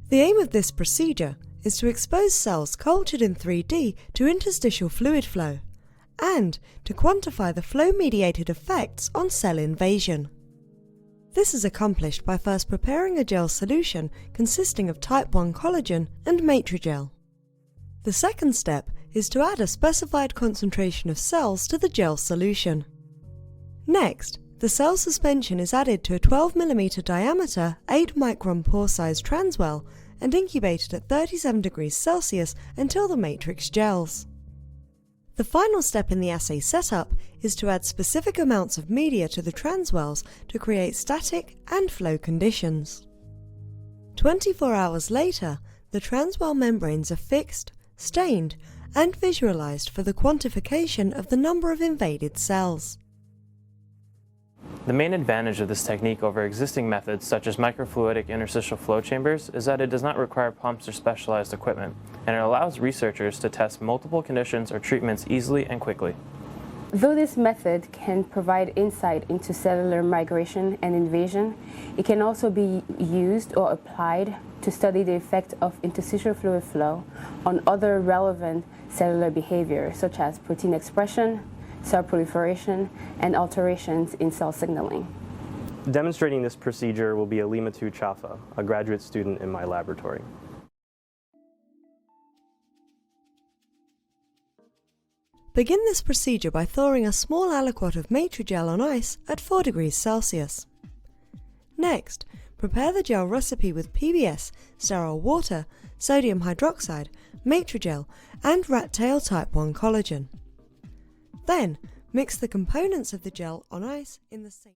The aim of this procedure is to expose cells cultured in 3D to interstitial fluid flow, and to quantify the flow-mediated effects on cell invasion. This is accomplished by first preparing a gel solution consisting of type 1 collagen and matrigel. The second step is to add a specified concentration of cells to the gel solution. Next, the cell suspension is added to a 12 mm diameter 8 micron pore size transwell and incubated at 37 degrees Celsius until the matrix gels. The final step in the assay setup is to add specific amounts of media to the transwells to create static and flow conditions. 24 hours later, the transwell membranes are fixed, stained, and visualized for the quantification of the number of invaded cells. The main advantage of this technique over existing methods such as microfluidic interstitial flow chambers is that it does not require pumps or specialized equipment, and it allows researchers to test multiple conditions or treatments easily and quickly. Though this method can provide insight into cellular migration and invasion, it can also be used or applied to study the effect of interstitial fluid flow on other relevant cellular behavior such as protein expression, cell proliferation, and alterations in cell signaling. Demonstrating this procedure will be Alimatou Tchafa, a graduate student in my laboratory. Begin this procedure by thawing a small aliquot of matrigel on ice at 4 degrees Celsius. Next, prepare the gel recipe with PBS, sterile water, sodium hydroxide, matrigel, and rat tail type 1 collagen. Then, mix the components of the gel on ice in the same